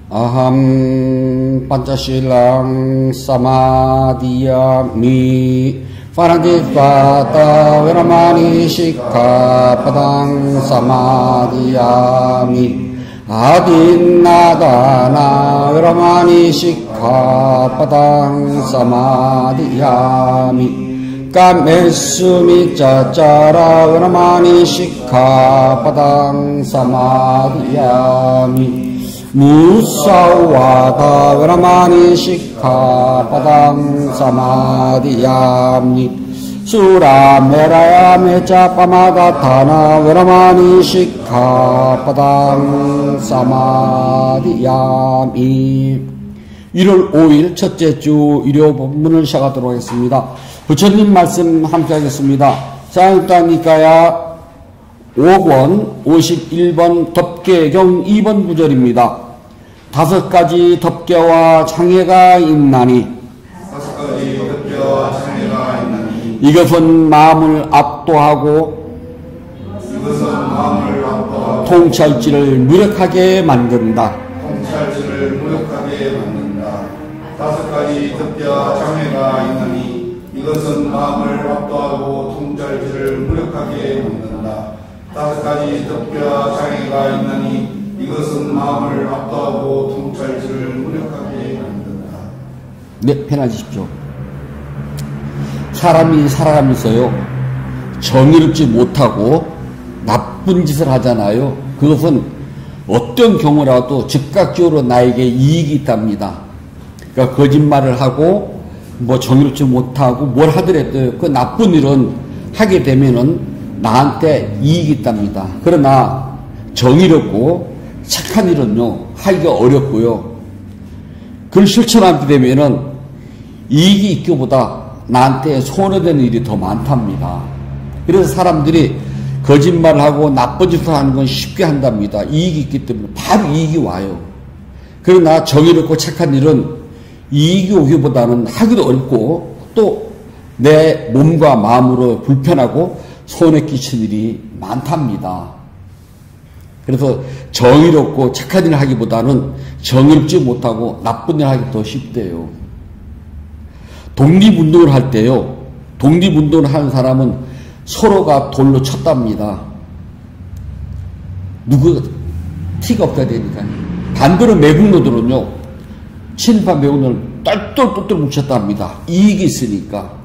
Aham Panchasilang Samadhiyami Paradipata Viramani Shikhapadang Samadhiyami Adinadana Viramani Shikhapadang Samadhiyami Kamesumi Chachara Viramani Shikhapadang Samadhiyami Musawada Viramani Shikhapadang Samadhiyami Sura Meraya Mecha Pamadatana Viramani Shikhapadang Samadhiyami 1월 5일 첫째 주 일요 본문을 시작하도록 하겠습니다. 부처님 말씀 함께 하겠습니다. 사양따니까야 5권 51번 덮개경 2번 구절입니다. 5가지 덮개와 장애가 있나니 이것은 마음을 압도하고 통찰지를 무력하게 만든다. 5가지 덮개와 장애가 있나니 이것은 마음을 압도하고 통찰지를 무력하게 만든다. 5가지 덮개와 장애가 있나니 이것은 마음을 압도하고 통찰지를 무력하게 만든다. 네, 편하십시오. 사람이 살아가면서요, 정의롭지 못하고 나쁜 짓을 하잖아요. 그것은 어떤 경우라도 즉각적으로 나에게 이익이 있답니다. 그러니까 거짓말을 하고 뭐 정의롭지 못하고 뭘 하더라도 그 나쁜 일은 하게 되면은 나한테 이익이 있답니다. 그러나 정의롭고 착한 일은요 하기가 어렵고요. 그걸 실천하게 되면은 이익이 있기보다 나한테 손해되는 일이 더 많답니다. 그래서 사람들이 거짓말을 하고 나쁜 짓을 하는 건 쉽게 한답니다. 이익이 있기 때문에 바로 이익이 와요. 그러나 정의롭고 착한 일은 이익이 오기보다는 하기도 어렵고 또 내 몸과 마음으로 불편하고 손해 끼친 일이 많답니다. 그래서 정의롭고 착한 일을 하기보다는 정의롭지 못하고 나쁜 일을 하기 더 쉽대요. 독립운동을 할 때요, 독립운동을 하는 사람은 서로가 돌로 쳤답니다. 누구 티가 없어야 되니까요. 반대로 매국노들은요, 친일파 매국노를 똘똘똘똘 뭉쳤답니다. 이익이 있으니까.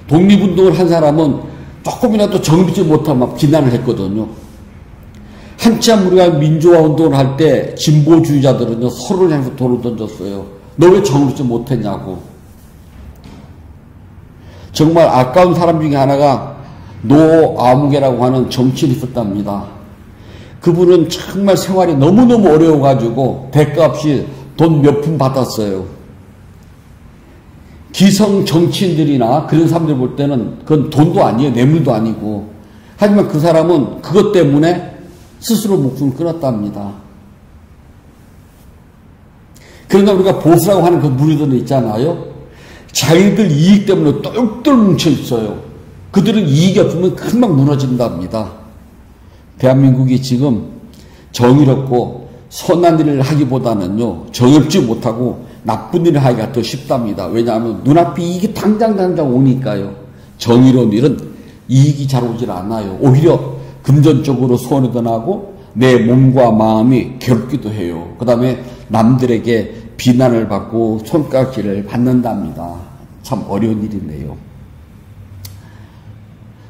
독립운동을 한 사람은 조금이라도 정립지 못하면 비난을 했거든요. 한참 우리가 민주화 운동을 할 때 진보주의자들은요, 서로를 향해서 돌을 던졌어요. 너 왜 정립지 못했냐고. 정말 아까운 사람 중에 하나가 노아무개라고 하는 정치인이 있었답니다. 그분은 정말 생활이 너무너무 어려워가지고 대가 없이 돈 몇 푼 받았어요. 기성 정치인들이나 그런 사람들 볼 때는 그건 돈도 아니에요. 뇌물도 아니고. 하지만 그 사람은 그것 때문에 스스로 목숨을 끊었답니다. 그러나 우리가 보수라고 하는 그 무리들은 있잖아요. 자기들 이익 때문에 똘똘 뭉쳐 있어요. 그들은 이익이 없으면 금방 무너진답니다. 대한민국이 지금 정의롭고 선한 일을 하기보다는요, 정의롭지 못하고 나쁜 일을 하기가 더 쉽답니다. 왜냐하면 눈앞에 이익이 당장 오니까요. 정의로운 일은 이익이 잘 오질 않아요. 오히려 금전적으로 손해도 나고 내 몸과 마음이 괴롭기도 해요. 그 다음에 남들에게 비난을 받고 손가락질을 받는답니다. 참 어려운 일이네요.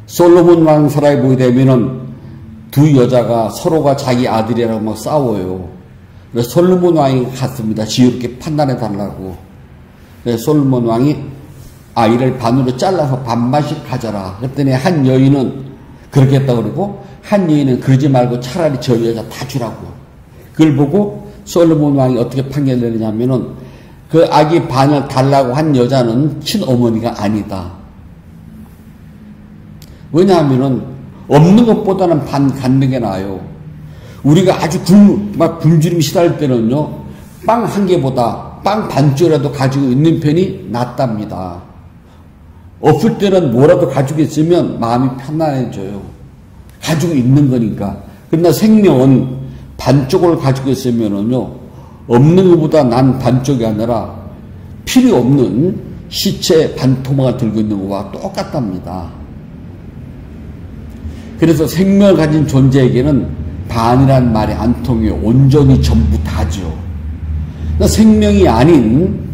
솔로몬 왕 사라에 보게 되면은 두 여자가 서로가 자기 아들이라고 막 싸워요. 그래서 솔로몬 왕이 갔습니다. 지혜롭게 판단해 달라고. 그래서 솔로몬 왕이 아이를 반으로 잘라서 반반씩 가져라. 그랬더니 한 여인은 그렇게 했다고 그러고 한 여인은 그러지 말고 차라리 저 여자 다 주라고. 그걸 보고 솔로몬 왕이 어떻게 판결내느냐면은 그 아기 반을 달라고 한 여자는 친어머니가 아니다. 왜냐하면은 없는 것보다는 반 갖는 게 나아요. 우리가 아주 굶주림 시달릴 때는요, 빵 한 개보다 빵 반쪽이라도 가지고 있는 편이 낫답니다. 없을 때는 뭐라도 가지고 있으면 마음이 편안해져요. 가지고 있는 거니까. 그러나 생명은 반쪽을 가지고 있으면은요, 없는 것보다 난 반쪽이 아니라 필요 없는 시체 반토막을 들고 있는 것과 똑같답니다. 그래서 생명을 가진 존재에게는 반이란 말이 안 통해요. 온전히 전부 다죠. 그러니까 생명이 아닌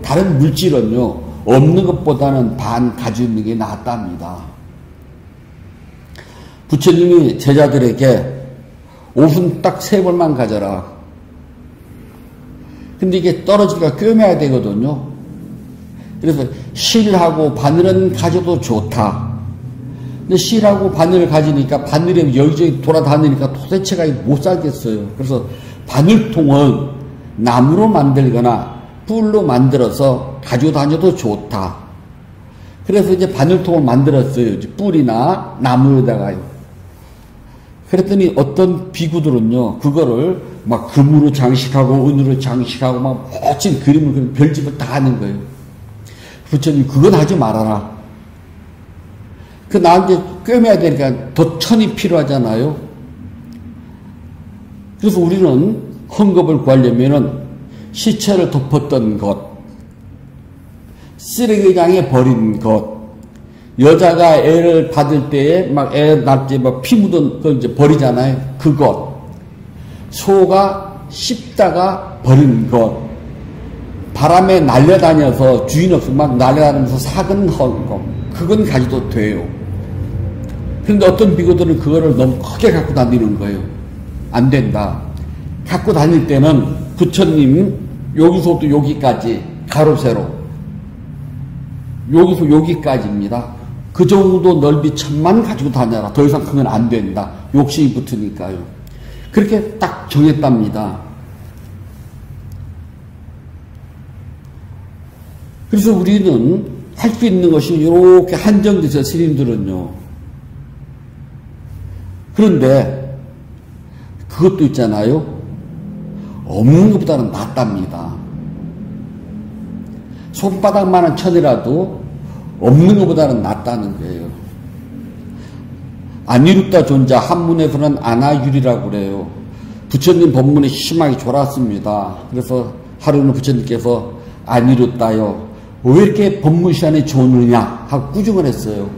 다른 물질은요, 없는 것보다는 반 가지고 있는 게 낫답니다. 부처님이 제자들에게 옷은 딱 3벌만 가져라. 근데 이게 떨어지니까 꿰매야 되거든요. 그래서 실하고 바늘은 가져도 좋다. 근데 실하고 바늘을 가지니까 바늘이 여기저기 돌아다니니까 도대체가 못 살겠어요. 그래서 바늘통은 나무로 만들거나 뿔로 만들어서 가지고 다녀도 좋다. 그래서 이제 바늘통을 만들었어요. 뿔이나 나무에다가요. 그랬더니 어떤 비구들은요, 그거를 막 금으로 장식하고 은으로 장식하고 막 멋진 그림을 별집을 다 하는 거예요. 부처님, 그건 하지 말아라. 그 나한테 꿰매야 되니까 더 천이 필요하잖아요. 그래서 우리는 헝겊을 구하려면은 시체를 덮었던 것, 쓰레기장에 버린 것, 여자가 애를 받을 때에 막 애 낳을 때 막 피 묻은 거 이제 버리잖아요. 그것, 소가 씹다가 버린 것, 바람에 날려다녀서 주인 없으면 막 날려다니면서 삭은 헝겊, 그건 가져도 돼요. 그런데 어떤 비구들은 그거를 너무 크게 갖고 다니는 거예요. 안 된다. 갖고 다닐 때는 부처님 여기서부터 여기까지 가로 세로, 여기서 여기까지입니다. 그 정도 넓이 천만 가지고 다녀라. 더 이상 크면 안 된다. 욕심이 붙으니까요. 그렇게 딱 정했답니다. 그래서 우리는 할 수 있는 것이 이렇게 한정돼서 스님들은요. 그런데 그것도 있잖아요. 없는 것보다는 낫답니다. 손바닥만한 천이라도 없는 것보다는 낫다는 거예요. 아니루타 존자, 한문에서는 아나율이라고 그래요. 부처님 법문이 심하게 졸았습니다. 그래서 하루는 부처님께서 아니루타요, 왜 이렇게 법문 시간에 조느냐 하고 꾸중을 했어요.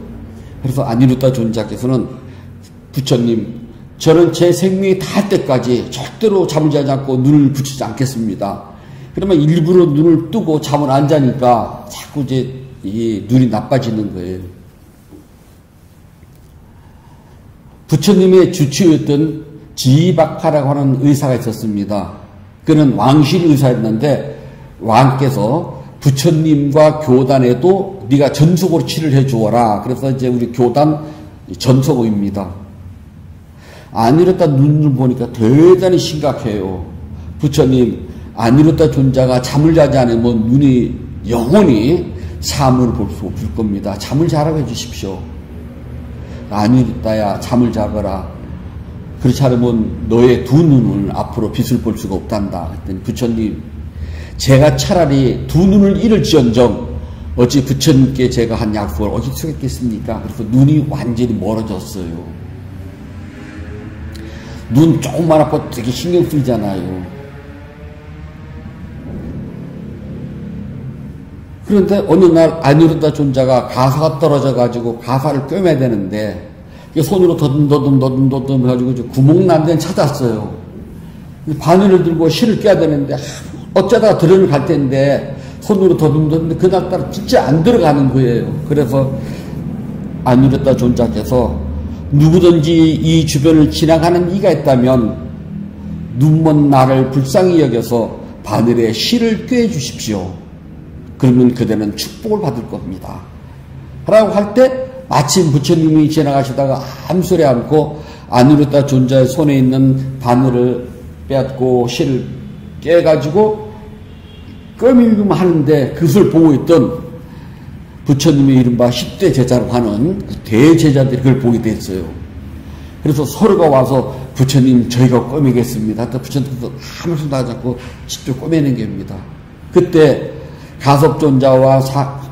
그래서 아니루타 존자께서는 부처님, 저는 제 생명이 닿을 때까지 절대로 잠을 자지 않고 눈을 붙이지 않겠습니다. 그러면 일부러 눈을 뜨고 잠을 안 자니까 자꾸 이제 이 눈이 나빠지는 거예요. 부처님의 주치였던 지박하라고 하는 의사가 있었습니다. 그는 왕실 의사였는데 왕께서 부처님과 교단에도 네가 전속으로 치를 해주어라. 그래서 이제 우리 교단 전속의입니다. 아니루타 눈을 보니까 대단히 심각해요. 부처님, 아니루타 존자가 잠을 자지 않으면 눈이 영원히 사물을 볼 수 없을 겁니다. 잠을 자라고 해주십시오. 아니루타야, 잠을 자거라. 그렇지 않으면 너의 두 눈을 앞으로 빛을 볼 수가 없단다. 그랬더니 부처님, 제가 차라리 두 눈을 잃을지언정 어찌 부처님께 제가 한 약속을 어찌 쓰겠습니까? 그래서 눈이 완전히 멀어졌어요. 눈 조금만 아파도 되게 신경 쓰이잖아요. 그런데 어느 날 아니루다 존자가 가사가 떨어져가지고 가사를 꿰매야 되는데 손으로 더듬 해가지고 구멍 난 데는 찾았어요. 바늘을 들고 실을 껴야 되는데 어쩌다가 들어를 갈 텐데 손으로 더듬 그날따라 진짜 안 들어가는 거예요. 그래서 아니루다 존자께서 누구든지 이 주변을 지나가는 이가 있다면 눈먼 나를 불쌍히 여겨서 바늘에 실을 꿰 주십시오. 그러면 그대는 축복을 받을 겁니다. 라고 할 때 마침 부처님이 지나가시다가 아무 소리 않고 아니루다 존자의 손에 있는 바늘을 빼앗고 실을 깨가지고 끄밀끔 하는데 그것을 보고 있던 부처님의 이른바 10대 제자라고 하는 대제자들이 그걸 보게 됐어요. 그래서 서로가 와서 부처님 저희가 꼬매겠습니다. 또 부처님도 아무 소리도 하지 않고 직접 꼬매는 겁니다. 그때 가섭존자와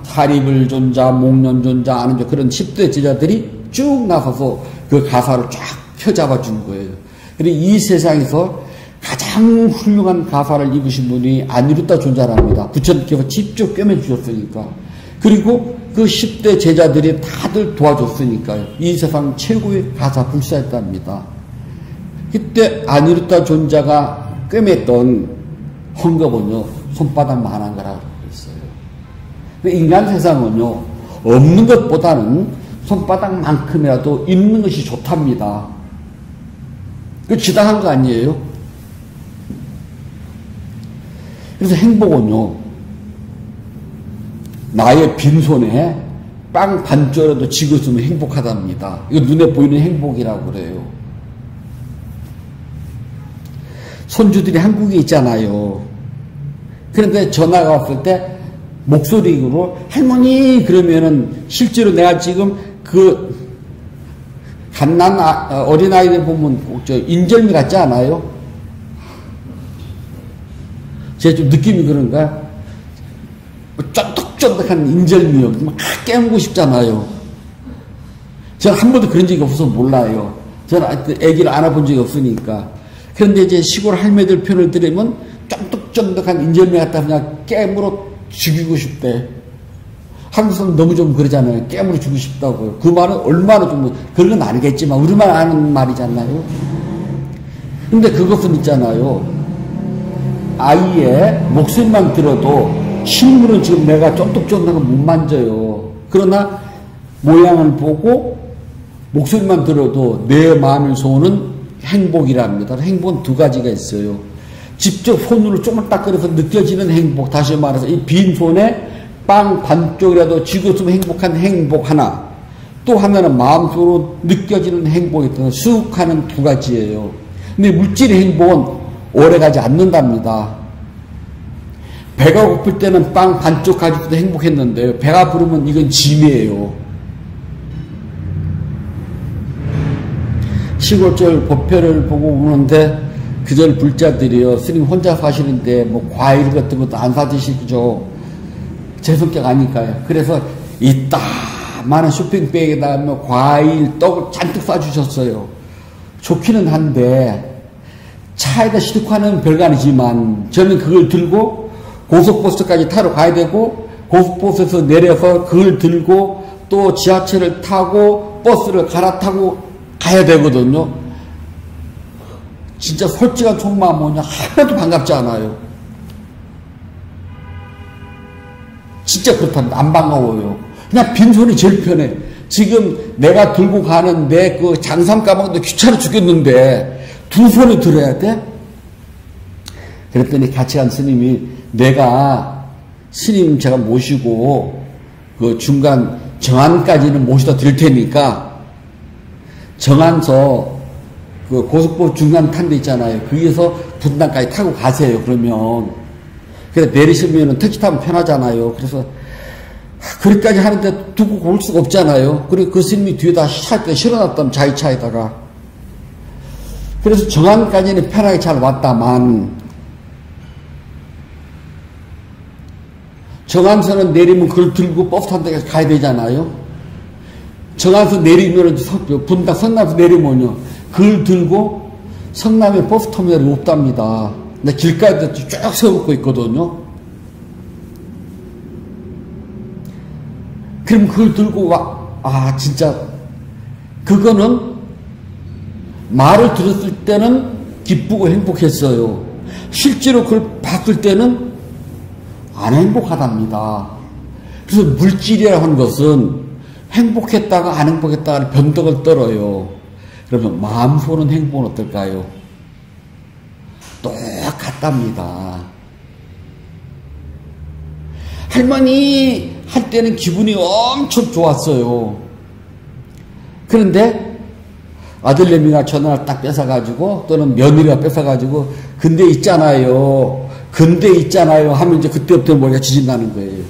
사리불존자, 목련존자, 아는 그런 10대 제자들이 쭉 나서서 그 가사를 쫙 펴잡아 준 거예요. 그리고 이 세상에서 가장 훌륭한 가사를 입으신 분이 아니루다 존자랍니다. 부처님께서 직접 꿰매 주셨으니까. 그리고 그 10대 제자들이 다들 도와줬으니까요. 이 세상 최고의 가사 불사했답니다. 그때 아니루다 존자가 꿰맸던 헝겊은요, 손바닥만한 거라고 했어요. 인간 세상은요, 없는 것보다는 손바닥만큼이라도 있는 것이 좋답니다. 그 지당한 거 아니에요? 그래서 행복은요, 나의 빈손에 빵 반쪽이라도 쥐고 있으면 행복하답니다. 이거 눈에 보이는 행복이라고 그래요. 손주들이 한국에 있잖아요. 그런데 전화가 왔을 때 목소리로 할머니 그러면은 실제로 내가 지금 그 갓난 어린아이들 보면 저 인절미 같지 않아요? 제가 좀 느낌이 그런가? 쫀득쫀득한 인절미요. 막 깨물고 싶잖아요. 저는 한 번도 그런 적이 없어서 몰라요. 저는 아기를 안아본 적이 없으니까. 그런데 이제 시골 할매들 편을 들으면 쫀득쫀득한 인절미 갖다 그냥 깨물어 죽이고 싶대. 한국 사람 너무 좀 그러잖아요. 깨물어 죽이고 싶다고요. 그 말은 얼마나 좀, 그런 건 아니겠지만, 우리만 아는 말이잖아요. 근데 그것은 있잖아요. 아이의 목소리만 들어도 실물은 지금 내가 쫀득쫀득한 거 못 만져요. 그러나 모양을 보고 목소리만 들어도 내 마음을 쏘는 행복이랍니다. 행복은 두 가지가 있어요. 직접 손으로 조금 딱 그려서 느껴지는 행복, 다시 말해서 이 빈손에 빵 반쪽이라도 쥐고 있으면 행복한 행복 하나, 또 하나는 마음속으로 느껴지는 행복이 있다는 수욱하는 두 가지예요. 근데 물질의 행복은 오래가지 않는답니다. 배가 고플 때는 빵 반쪽 가지고도 행복했는데요. 배가 부르면 이건 짐이에요. 시골절 법회를 보고 오는데 그절 불자들이요. 스님 혼자 사시는데 뭐 과일 같은 것도 안 사드시죠. 제 성격 아니까요. 그래서 이따 많은 쇼핑백에다가 뭐 과일, 떡을 잔뜩 싸주셨어요. 좋기는 한데 차에다 싣고 하는 별거 아니지만 저는 그걸 들고 고속버스까지 타러 가야 되고 고속버스에서 내려서 그걸 들고 또 지하철을 타고 버스를 갈아타고 가야 되거든요. 진짜 솔직한 속마음 뭐냐 하나도 반갑지 않아요. 진짜 그렇답니다. 안 반가워요. 그냥 빈손이 제일 편해. 지금 내가 들고 가는 내 그 장삼 가방도 귀찮아 죽겠는데 두 손에 들어야 돼? 그랬더니 같이 간 스님이 내가 스님 제가 모시고 그 중간 정안까지는 모시다 드릴 테니까 정안서 그 고속버스 중간 탄 데 있잖아요. 거기에서 분당까지 타고 가세요. 그러면 그래서 내리시면은 택시 타면 편하잖아요. 그래서 그렇게까지 하는데 두고 올 수가 없잖아요. 그리고 그 스님이 뒤에다 차에 실어놨다면 자기 차에다가. 그래서 정안까지는 편하게 잘 왔다만 정안서는 내리면 그걸 들고 버스 탄 데까지 가야 되잖아요. 정안서 내리면 분당 성남에서 내리면요. 그걸 들고 성남에 버스 터미널이 없답니다. 근데 길가에도 쭉 세워놓고 있거든요. 그럼 그걸 들고 진짜 그거는 말을 들었을 때는 기쁘고 행복했어요. 실제로 그걸 봤을 때는 안 행복하답니다. 그래서 물질이라고 하는 것은 행복했다가 안 행복했다가 변덕을 떨어요. 그러면 마음속은 행복은 어떨까요? 똑같답니다. 할머니 할 때는 기분이 엄청 좋았어요. 그런데 아들내미가 전화를 딱 뺏어가지고 또는 며느리가 뺏어가지고 근데 있잖아요 하면 이제 그때부터 머리가 지진다는 거예요.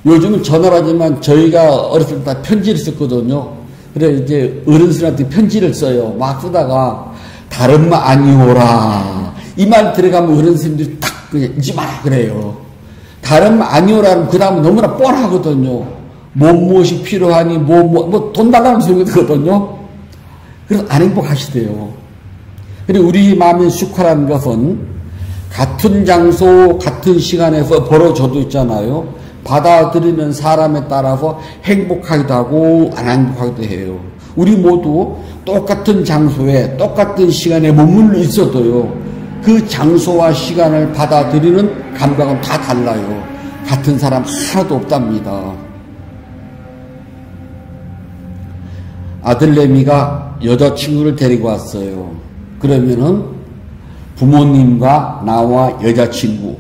요즘은 전화를 하지만 저희가 어렸을 때 편지를 썼거든요. 그래 이제 어른들한테 편지를 써요. 막 쓰다가 다른 말 아니오라 이 말 들어가면 어른들이 딱 그냥 잊지 마라 그래요. 다른 말 아니오라는 그 다음은 너무나 뻔하거든요. 무엇이 필요하니 돈 달라는 소리거든요. 그래서 안 행복하시대요. 그리고 우리 마음의 수카라는 것은 같은 장소 같은 시간에서 벌어져도 있잖아요. 받아들이는 사람에 따라서 행복하기도 하고 안 행복하기도 해요. 우리 모두 똑같은 장소에 똑같은 시간에 머물러 있어도요. 그 장소와 시간을 받아들이는 감각은 다 달라요. 같은 사람 하나도 없답니다. 아들내미가 여자친구를 데리고 왔어요. 그러면은 부모님과 나와 여자친구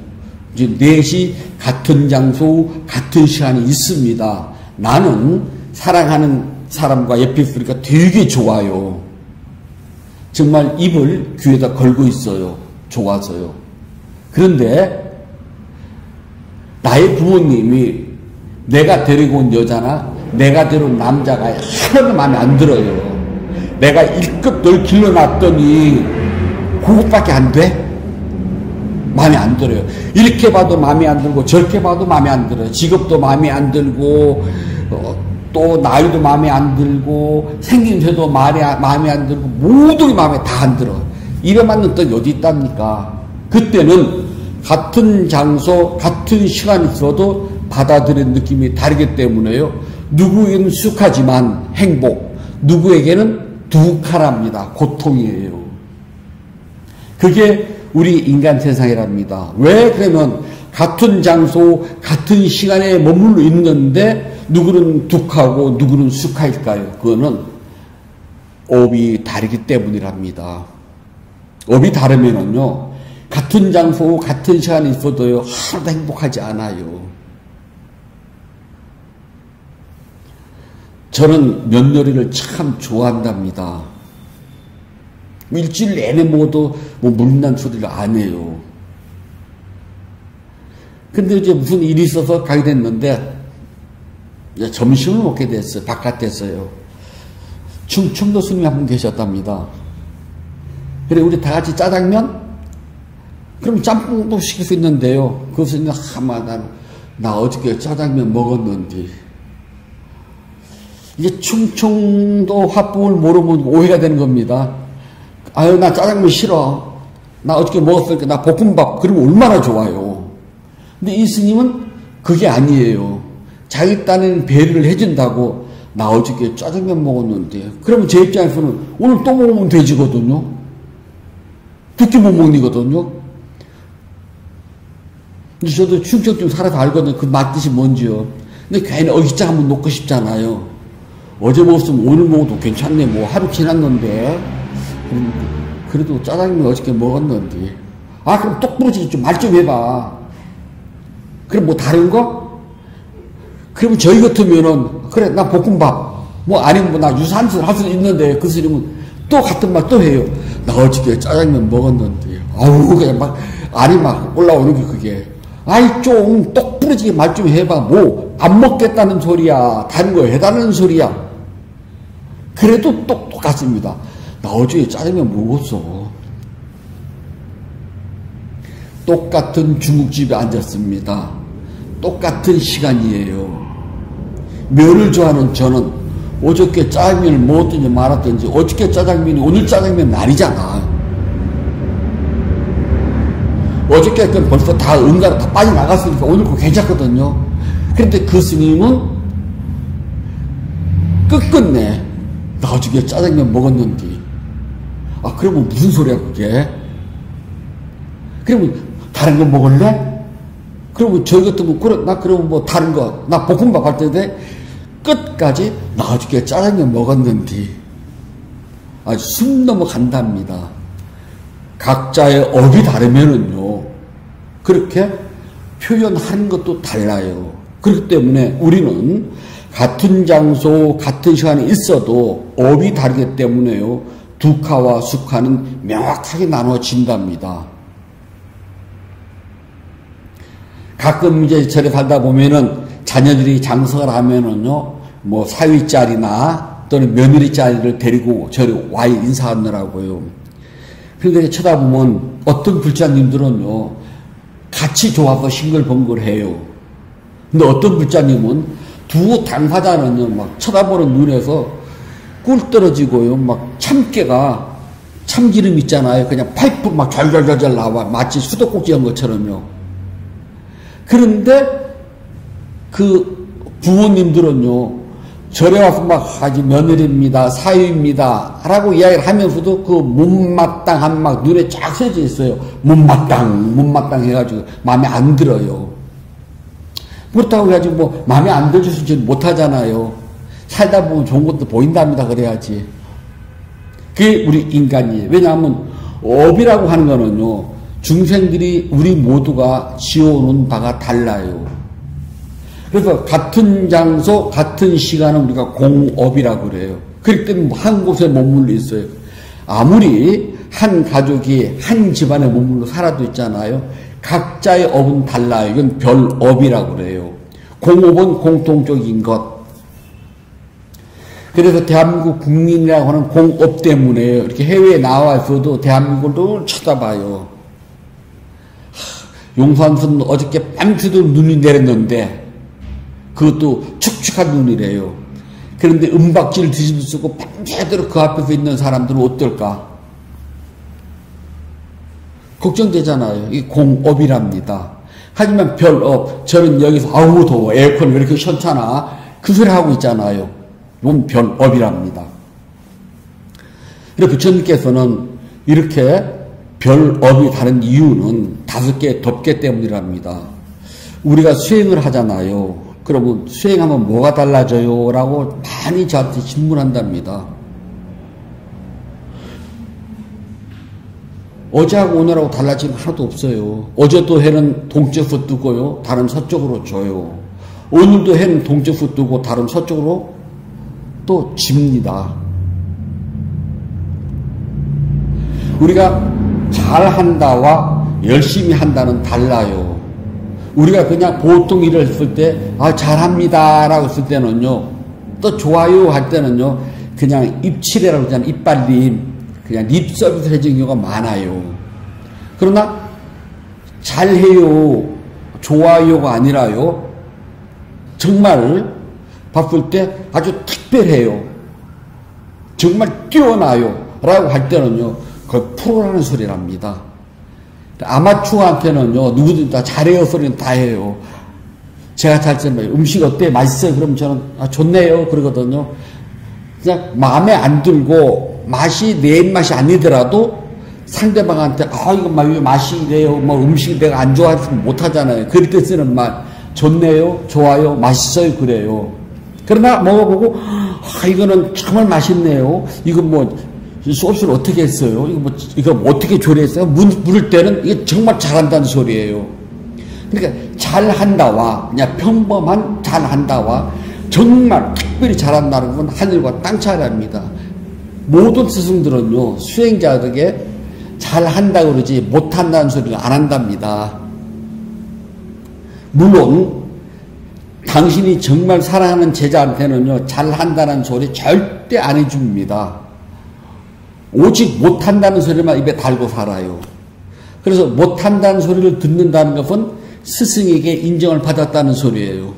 이제 넷이 같은 장소 같은 시간이 있습니다. 나는 사랑하는 사람과 옆에 있으니까 되게 좋아요. 정말 입을 귀에다 걸고 있어요. 좋아서요. 그런데 나의 부모님이 내가 데리고 온 여자나 내가 데려온 남자가 하나도 마음에 안 들어요. 내가 1급 널 길러놨더니 그것밖에 안 돼? 마음에 안 들어요. 이렇게 봐도 마음에 안 들고 저렇게 봐도 마음에 안 들어요. 직업도 마음에 안 들고 또 나이도 마음에 안 들고 생긴 새도 마음에 안 들고 모든 게 마음에 다 안 들어. 입에 맞는 떡이 어디 있답니까? 그때는 같은 장소 같은 시간이 있어도 받아들이는 느낌이 다르기 때문에요. 누구에게는 수하지만 행복, 누구에게는 두칼합니다. 고통이에요. 그게 우리 인간 세상이랍니다. 왜 그러면 같은 장소 같은 시간에 머물러 있는데 누구는 두하고 누구는 수하일까요? 그거는 업이 다르기 때문이랍니다. 업이 다르면은요 같은 장소 같은 시간에 있어도요 하나도 행복하지 않아요. 저는 며느리를 참 좋아한답니다. 일주일 내내 먹어도 물난 소리를 안 해요. 근데 이제 무슨 일이 있어서 가게 됐는데 이제 점심을 먹게 됐어요. 바깥에서요. 충청도 스님이 한 분 계셨답니다. 그래 우리 다 같이 짜장면? 그럼 짬뽕도 시킬 수 있는데요. 그 스님이 나 어저께 짜장면 먹었는데 이게 충청도 화법을 모르면 오해가 되는 겁니다. 아유 나 짜장면 싫어. 나 어저께 먹었으니까 나 볶음밥. 그러면 얼마나 좋아요. 근데 이 스님은 그게 아니에요. 자기 딴에는 배려를 해준다고 나 어저께 짜장면 먹었는데 그러면 제 입장에서는 오늘 또 먹으면 돼지거든요. 두끼 못 먹니거든요. 근데 저도 충청 좀 살아서 알거든요. 그 맛뜻이 뭔지요. 근데 괜히 어깃장 한번 놓고 싶잖아요. 어제 먹었으면 오늘 먹어도 괜찮네. 뭐 하루 지났는데 그래도 짜장면 어저께 먹었는데 그럼 똑부러지게 좀 말 좀 해봐. 그럼 뭐 다른 거? 그러면 저희 같으면은 그래 나 볶음밥 뭐 아니면 뭐 나 유산슬 할 수 있는데 그 스님은 또 같은 말 또 해요. 나 어저께 짜장면 먹었는데 아우 그냥 막 알이 막 올라오는 게 그게 좀 똑부러지게 말 좀 해봐. 뭐 안 먹겠다는 소리야 다른 거 해달라는 소리야. 그래도 똑같습니다. 나 어제 짜장면 먹었어. 똑같은 중국집에 앉았습니다. 똑같은 시간이에요. 면을 좋아하는 저는 어저께 짜장면을 먹었든지 말았든지 어저께 짜장면이 오늘 짜장면은 아니잖아. 어저께 건 벌써 다 응가로 다 빠져나갔으니까 오늘 거 괜찮거든요. 그런데 그 스님은 끝끝내 나중에 짜장면 먹었는데, 아, 그러면 무슨 소리야, 그게? 그러면 다른 거 먹을래? 그러면 저희 같으면, 그래, 나 그러면 뭐 다른 거, 나 볶음밥 할 텐데, 끝까지 나중에 짜장면 먹었는데, 아주 숨 넘어간답니다. 각자의 업이 다르면은요, 그렇게 표현하는 것도 달라요. 그렇기 때문에 우리는 같은 장소, 같은 시간에 있어도 업이 다르기 때문에요, 두카와 수카는 명확하게 나눠진답니다. 가끔 이제 절에 가다 보면은 자녀들이 장석을 하면은요, 뭐 사위짜리나 또는 며느리짜리를 데리고 절에 와 인사하느라고요. 그런데 쳐다보면 어떤 불자님들은요, 같이 좋아서 싱글벙글해요. 근데 어떤 불자님은 두 당사자는요, 막 쳐다보는 눈에서 꿀 떨어지고요, 막 참깨가 참기름 있잖아요. 그냥 파이프 막 잘잘잘잘 나와. 마치 수도꼭지 한 것처럼요. 그런데 그 부모님들은요, 절에 와서 막 아주 며느리입니다, 사위입니다 라고 이야기를 하면서도 그 못마땅한 막 눈에 쫙 새져 있어요. 못마땅 해가지고 마음에 안 들어요. 그렇다고 해가지고 뭐 마음에 안 들어주지 못하잖아요. 살다 보면 좋은 것도 보인답니다. 그래야지. 그게 우리 인간이에요. 왜냐하면 업이라고 하는 거는요, 중생들이 우리 모두가 지어오는 바가 달라요. 그래서 같은 장소, 같은 시간은 우리가 공업이라고 그래요. 그렇기 때문에 한 곳에 머물러 있어요. 아무리 한 가족이 한 집안에 머물러 살아도 있잖아요. 각자의 업은 달라요. 이건 별업이라고 그래요. 공업은 공통적인 것. 그래서 대한민국 국민이라고 하는 공업 때문에 이렇게 해외에 나와서도 대한민국을 늘 쳐다봐요. 용산선 어저께 밤새도록 눈이 내렸는데 그것도 축축한 눈이래요. 그런데 은박지를 뒤집어 쓰고 밤새도록 그 앞에서 있는 사람들은 어떨까? 걱정되잖아요. 이 공업이랍니다. 하지만 별업, 저는 여기서 아우 더워, 에어컨 왜 이렇게 시원찮아? 그 소리 하고 있잖아요. 이건 별업이랍니다. 그래서 부처님께서는 이렇게 별업이 다른 이유는 5개 덮개 때문이랍니다. 우리가 수행을 하잖아요. 그러면 수행하면 뭐가 달라져요? 라고 많이 저한테 질문한답니다. 어제하고 오늘하고 달라지는 하나도 없어요. 어제도 해는 동쪽으로 뜨고요, 다른 서쪽으로 져요. 오늘도 해는 동쪽으로 뜨고 다른 서쪽으로 또 집니다. 우리가 잘한다와 열심히 한다는 달라요. 우리가 그냥 보통 일을 했을 때, 아, 잘합니다 라고 했을 때는요, 또 좋아요 할 때는요, 그냥 입칠이라고 하잖아요. 이빨림. 그냥 립 서비스를 해주는 경우가 많아요. 그러나 잘해요, 좋아요가 아니라요, 정말 바쁠 때 아주 특별해요, 정말 뛰어나요 라고 할 때는요, 그걸 프로라는 소리랍니다. 아마추어한테는요, 누구든 다 잘해요 소리는 다 해요. 제가 잘 때는 음식 어때? 맛있어요? 그럼 저는 아, 좋네요 그러거든요. 그냥 마음에 안 들고 맛이 내 입맛이 아니더라도 상대방한테 아 이거 맛이 이래요, 뭐 음식이 내가 안 좋아했으면 못하잖아요. 그럴 때 쓰는 말 좋네요, 좋아요, 맛있어요 그래요. 그러나 먹어보고 아 이거는 정말 맛있네요, 이거 뭐 소스를 어떻게 했어요, 이거 어떻게 조리했어요, 물을 때는 이게 정말 잘한다는 소리예요. 그러니까 잘한다와 그냥 평범한 잘한다와 정말 특별히 잘한다는 건 하늘과 땅 차이랍니다. 모든 스승들은요, 수행자들에게 잘한다고 그러지 못한다는 소리를 안 한답니다. 물론 당신이 정말 사랑하는 제자한테는요, 잘한다는 소리 절대 안 해줍니다. 오직 못한다는 소리만 입에 달고 살아요. 그래서 못한다는 소리를 듣는다는 것은 스승에게 인정을 받았다는 소리예요.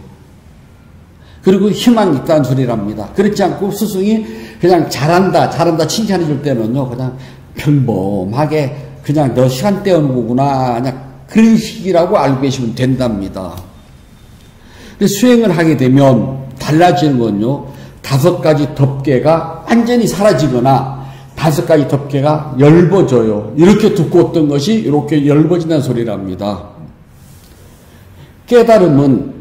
그리고 희망이 있다는 소리랍니다. 그렇지 않고 스승이 그냥 잘한다 칭찬해 줄 때는요, 그냥 평범하게 그냥 너 시간 때우는 거구나, 그냥 그런 식이라고 알고 계시면 된답니다. 근데 수행을 하게 되면 달라지는 건요, 5가지 덮개가 완전히 사라지거나 5가지 덮개가 엷어져요. 이렇게 두꺼웠던 것이 이렇게 엷어진다는 소리랍니다. 깨달음은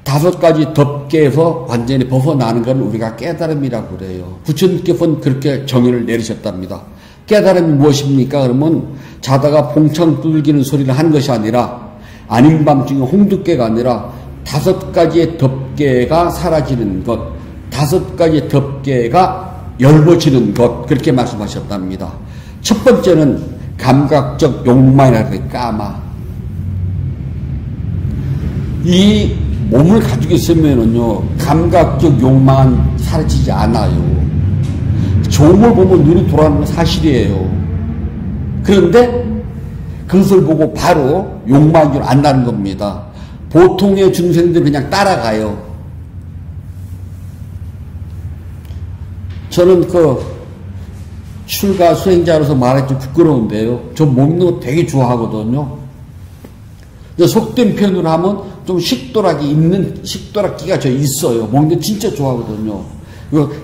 5가지 덮개에서 완전히 벗어나는 걸 우리가 깨달음이라고 그래요. 부처님께서는 그렇게 정의를 내리셨답니다. 깨달음이 무엇입니까? 그러면 자다가 봉창 두들기는 소리를 한 것이 아니라, 아닌 밤중에 홍두깨가 아니라 5가지의 덮개가 사라지는 것, 5가지 덮개가 엷어지는 것, 그렇게 말씀하셨답니다. 첫 번째는 감각적 욕망이라고 해요. 까마. 이 몸을 가지고 있으면은요, 감각적 욕망은 사라지지 않아요. 좋은 걸 보면 눈이 돌아가는 건 사실이에요. 그런데 그것을 보고 바로 욕망인 줄 안다는 겁니다. 보통의 중생들은 그냥 따라가요. 저는 출가 수행자로서 말하기 좀 부끄러운데요. 저 먹는 거 되게 좋아하거든요. 속된 표현으로 하면 좀 식도락기가 저 있어요. 먹는 거 진짜 좋아하거든요.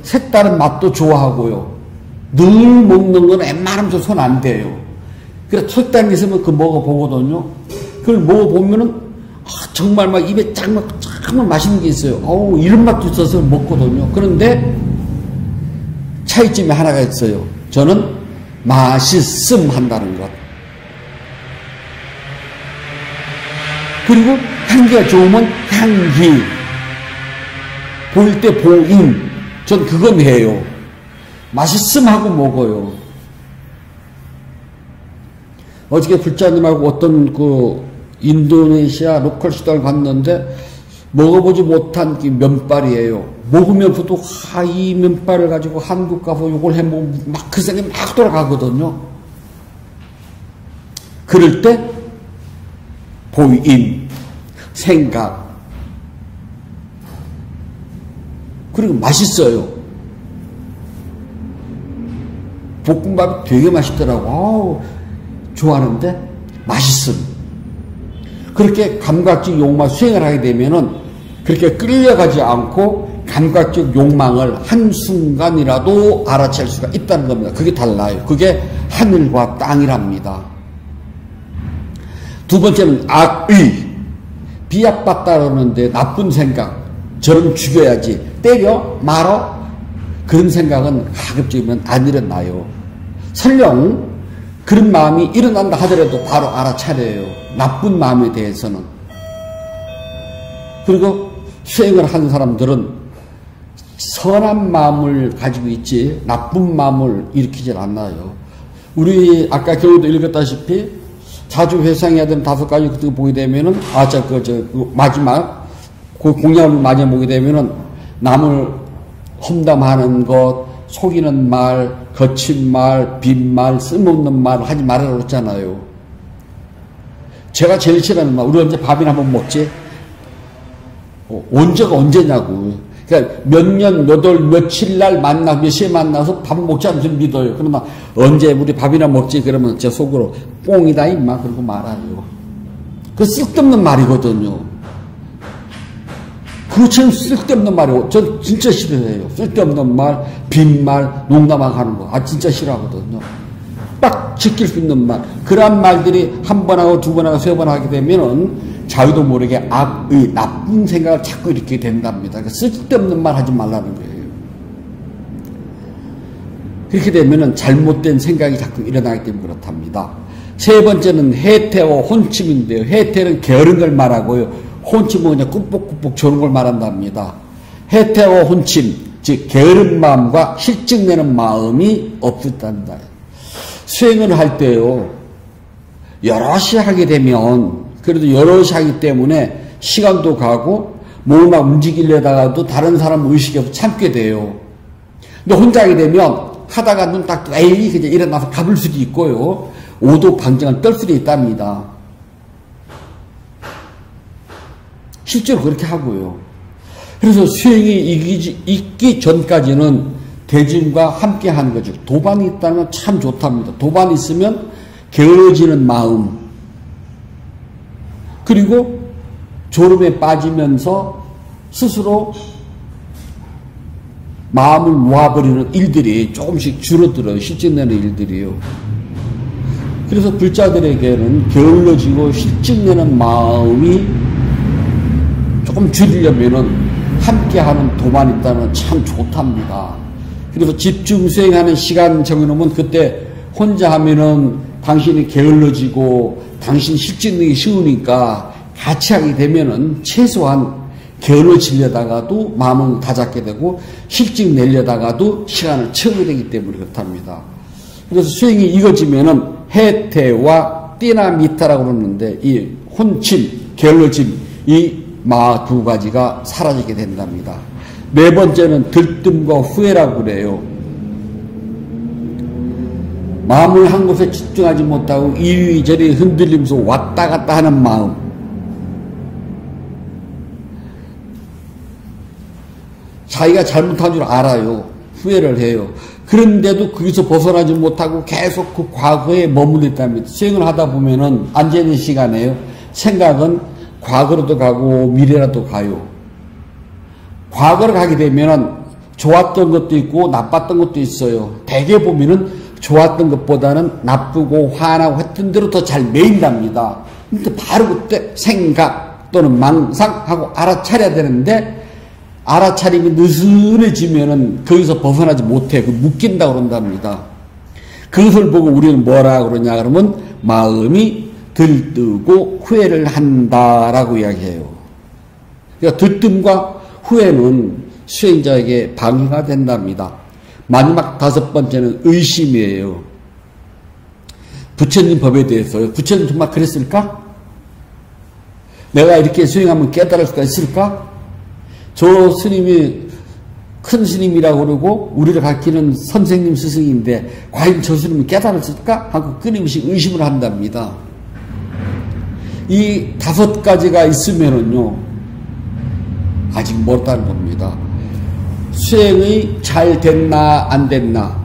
색다른 맛도 좋아하고요. 늘 먹는 건 웬만하면 저 손 안 대요. 그래서 색다른 게 있으면 그거 먹어보거든요. 그걸 먹어보면은, 정말 막 입에 정말 맛있는 게 있어요. 이런 맛도 있어서 먹거든요. 그런데 차이점이 하나가 있어요. 저는 맛있음 한다는 것. 그리고 향기가 좋으면 향기. 보일 때 보임. 전 그건 해요. 맛있음 하고 먹어요. 어저께 불자님하고 어떤 인도네시아 로컬 식당을 갔는데 먹어보지 못한 면발이에요. 먹으면서도 이 면발을 가지고 한국 가서 이걸 해먹으면 막 그 생각이 막 돌아가거든요. 그럴 때 보임, 생각, 그리고 맛있어요. 볶음밥이 되게 맛있더라고. 좋아하는데 맛있음. 그렇게 감각적 욕망 수행을 하게 되면은 그렇게 끌려가지 않고 감각적 욕망을 한순간이라도 알아챌 수가 있다는 겁니다. 그게 달라요. 그게 하늘과 땅이랍니다. 두 번째는 악의. 비약받다 그러는데 나쁜 생각. 저런 죽여야지. 때려? 말어? 그런 생각은 가급적이면 안 일어나요. 설령 그런 마음이 일어난다 하더라도 바로 알아차려요. 나쁜 마음에 대해서는. 그리고 수행을 하는 사람들은 선한 마음을 가지고 있지 나쁜 마음을 일으키질 않아요. 우리 아까 겨우도 읽었다시피 자주 회상해야 되는 5가지 그거 보게 되면은 마지막 그 공약을 마지막 보게 되면은 남을 험담하는 것, 속이는 말, 거친 말, 빈말, 쓸모없는 말 하지 말아라고 했잖아요. 제가 제일 싫어하는 말, 우리 언제 밥이나 한번 먹지? 언제가 언제냐고. 그러니까 몇 년, 몇 월, 며칠 날 만나, 몇 시에 만나서 밥 먹지 않으면 좀 믿어요. 그러면 언제 우리 밥이나 먹지? 그러면 제 속으로 뽕이다, 임마. 그러고 말아요. 그 쓸데없는 말이거든요. 그것처럼 쓸데없는 말이에요. 전 진짜 싫어해요. 쓸데없는 말, 빈말, 농담하고 하는 거. 진짜 싫어하거든요. 딱 지킬 수 있는 말. 그러한 말들이 한 번 하고 두 번 하고 세 번 하게 되면은 자기도 모르게 악의, 나쁜 생각을 자꾸 이렇게 된답니다. 그러니까 쓸데없는 말 하지 말라는 거예요. 그렇게 되면은 잘못된 생각이 자꾸 일어나기 때문에 그렇답니다. 세 번째는 해태와 혼침인데요. 해태는 게으른 걸 말하고요. 혼침은 그냥 꾸벅꾸벅 저런 걸 말한답니다. 해태와 혼침, 즉 게으른 마음과 실증내는 마음이 없었단다. 수행을 할 때요, 여럿이 하게 되면, 그래도 여럿이 하기 때문에 시간도 가고, 몸을 막 움직이려다가도 다른 사람 의식이 없어 참게 돼요. 근데 혼자 하게 되면, 하다가 눈 딱, 에이, 그냥 일어나서 가볼 수도 있고요. 오도방정을 떨 수도 있답니다. 실제로 그렇게 하고요. 그래서 수행이 있기 전까지는 대중과 함께 하는 거죠. 도반이 있다는 건 참 좋답니다. 도반이 있으면 게으러지는 마음, 그리고 졸음에 빠지면서 스스로 마음을 놓아버리는 일들이 조금씩 줄어들어요. 실증내는 일들이요. 그래서 불자들에게는 게을러지고 실증내는 마음이 조금 줄이려면은 함께하는 도만 있다는 참 좋답니다. 그래서 집중 수행하는 시간 정해놓으면 그때 혼자 하면은 당신이 게을러지고 당신 실증내기 쉬우니까 같이 하게 되면은 최소한 게을러지려다가도 마음을 다잡게 되고 실증 내려다가도 시간을 채우게 되기 때문에 그렇답니다. 그래서 수행이 이어지면은 해태와 띠나미타라고 그러는데 이 혼침, 게을러짐 이 마 두 가지가 사라지게 된답니다. 네 번째는 들뜸과 후회라고 그래요. 마음을 한 곳에 집중하지 못하고 이리저리 흔들리면서 왔다 갔다 하는 마음. 자기가 잘못한 줄 알아요. 후회를 해요. 그런데도 거기서 벗어나지 못하고 계속 그 과거에 머물러 있답니다. 수행을 하다 보면은 앉아있는 시간에요. 생각은 과거로도 가고 미래라도 가요. 과거로 가게 되면은 좋았던 것도 있고 나빴던 것도 있어요. 대개 보면은 좋았던 것보다는 나쁘고 화나고 했던 대로 더 잘 메인답니다. 근데 바로 그때 생각 또는 망상하고 알아차려야 되는데 알아차림이 느슨해지면은 거기서 벗어나지 못해. 그 묶인다고 그런답니다. 그것을 보고 우리는 뭐라 그러냐 그러면 마음이 들뜨고 후회를 한다라고 이야기해요. 그러니까 들뜸과 후회는 수행자에게 방해가 된답니다. 마지막 다섯 번째는 의심이에요. 부처님 법에 대해서요. 부처님 정말 그랬을까? 내가 이렇게 수행하면 깨달을 수가 있을까? 저 스님이 큰 스님이라고 그러고 우리를 가르치는 선생님 스승인데 과연 저 스님은 깨달았을까? 하고 끊임없이 의심을 한답니다. 이 다섯 가지가 있으면은요 아직 멀다는 겁니다. 수행이 잘 됐나 안 됐나,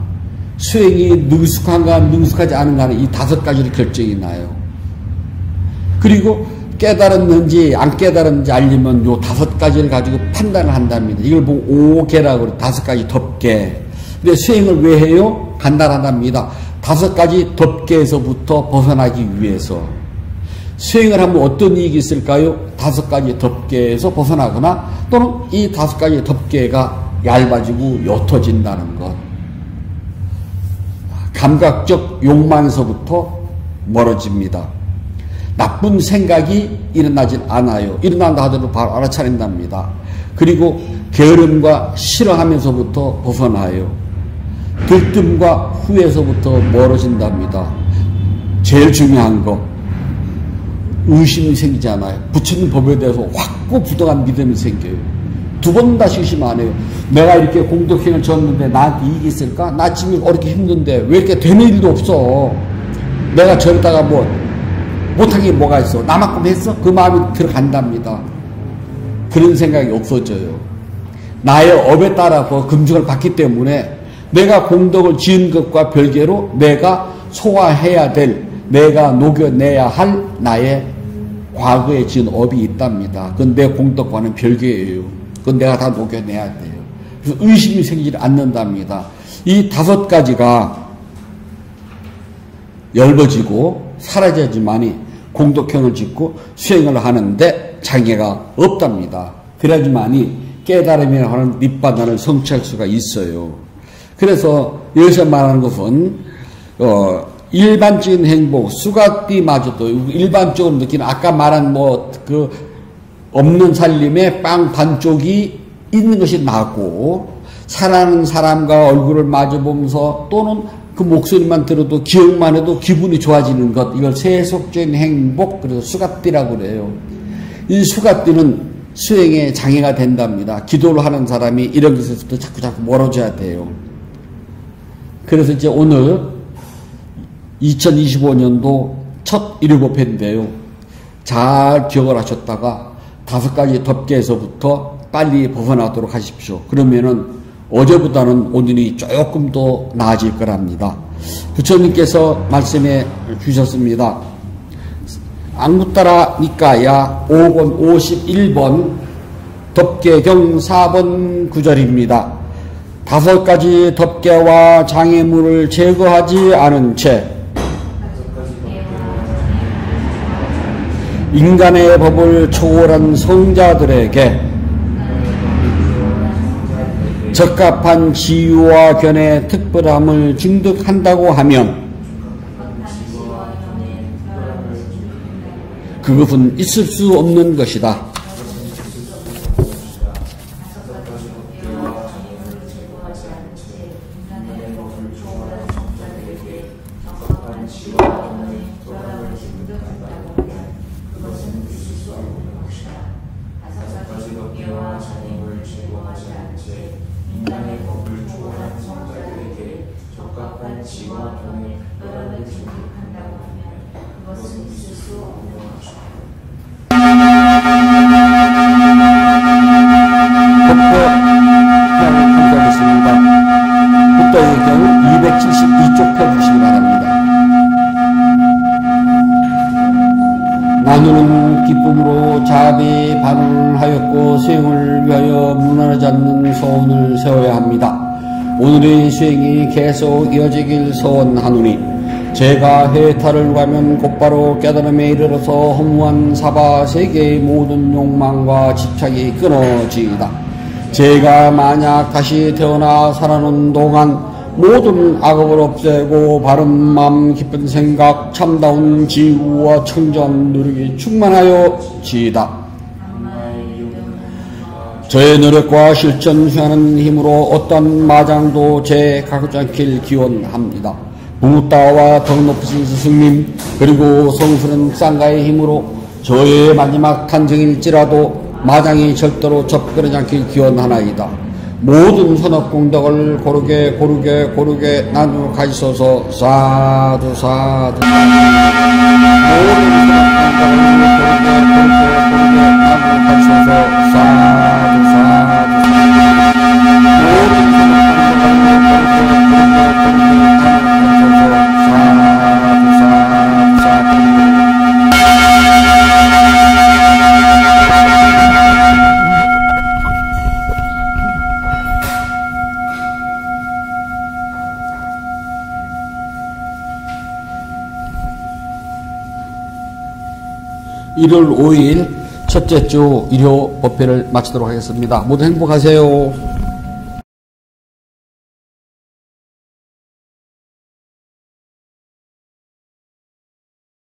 수행이 능숙한가 능숙하지 않은가는 이 다섯 가지로 결정이 나요. 그리고 깨달았는지 안 깨달았는지 알려면 요 다섯 가지를 가지고 판단을 한답니다. 이걸 보고 오계라고 그래요. 다섯 가지 덮개. 근데 수행을 왜 해요? 간단하답니다. 다섯 가지 덮개에서부터 벗어나기 위해서. 수행을 하면 어떤 이익이 있을까요? 다섯 가지 덮개에서 벗어나거나 또는 이 다섯 가지 덮개가 얇아지고 옅어진다는 것. 감각적 욕망에서부터 멀어집니다. 나쁜 생각이 일어나질 않아요. 일어난다 하더라도 바로 알아차린답니다. 그리고 게으름과 싫어하면서부터 벗어나요. 들뜸과 후회에서부터 멀어진답니다. 제일 중요한 거 의심이 생기지 않아요. 부처님 법에 대해서 확고부동한 믿음이 생겨요. 두 번 다시 의심 안 해요. 내가 이렇게 공덕행을 졌는데 나한테 이익이 있을까? 나 지금 어렵게 힘든데 왜 이렇게 되는 일도 없어? 내가 저러다가 뭐 못한 게 뭐가 있어? 나만큼 했어? 그 마음이 들어간답니다. 그런 생각이 없어져요. 나의 업에 따라서 금중을 받기 때문에 내가 공덕을 지은 것과 별개로 내가 소화해야 될, 내가 녹여내야 할 나의 과거에 지은 업이 있답니다. 그건 내 공덕과는 별개예요. 그건 내가 다 녹여내야 돼요. 그래서 의심이 생기지 않는답니다. 이 다섯 가지가 엷어지고 사라져야지만이 공덕행을 짓고 수행을 하는데 장애가 없답니다. 그래야지만이 깨달음이라 하는 밑바닥을 성취할 수가 있어요. 그래서 여기서 말하는 것은 일반적인 행복, 수가띠마저도 일반적으로 느끼는 아까 말한 그 없는 살림에 빵 반쪽이 있는 것이 나고 사랑하는 사람과 얼굴을 마주보면서 또는 그 목소리만 들어도 기억만 해도 기분이 좋아지는 것, 이걸 세속적인 행복, 그래서 수가띠라고 그래요. 이 수가띠는 수행에 장애가 된답니다. 기도를 하는 사람이 이런 것에서부터 자꾸 멀어져야 돼요. 그래서 이제 오늘 2025년도 첫 7회인데요. 잘 기억을 하셨다가 다섯 가지 덮개에서부터 빨리 벗어나도록 하십시오. 그러면은 어제보다는 오늘이 조금 더 나아질 거랍니다. 부처님께서 말씀해 주셨습니다. 앙구따라 니까야 5권 51번 덮개경 4번 9절입니다. 5가지 덮개와 장애물을 제거하지 않은 채 인간의 법을 초월한 성자들에게 적합한 지유와 견해 특별함을 증득한다고 하면 그것은 있을 수 없는 것이다. 나누는 기쁨으로 자비 반응을 하였고 수행을 위하여 무난하지 않는 소원을 세워야 합니다. 오늘의 수행이 계속 이어지길 소원하노니 제가 해탈을 가면 곧바로 깨달음에 이르러서 허무한 사바 세계의 모든 욕망과 집착이 끊어지이다. 제가 만약 다시 태어나 살아오는 동안 모든 악업을 없애고 바른 마음 깊은 생각 참다운 지우와 청정 누리기 충만하여 지이다. 저의 노력과 실천 수행하는 힘으로 어떤 마장도 제 가꾸지 않길 기원합니다. 부따와 더 높으신 스승님 그리고 성스러운 쌍가의 힘으로 저의 마지막 탄생일지라도 마장이 절대로 접근하지 않길 기원하나이다. 모든 선업공덕을 고르게 나누어 가지소서. 사두 사두. 모든 선업공덕을 고르게 나누어 가지소서. 사두 사두. 모든 선업공덕을 고르게 나누어 가지소서. 사두 사두. (1월 5일) 첫째 주 일요 법회를 마치도록 하겠습니다. 모두 행복하세요.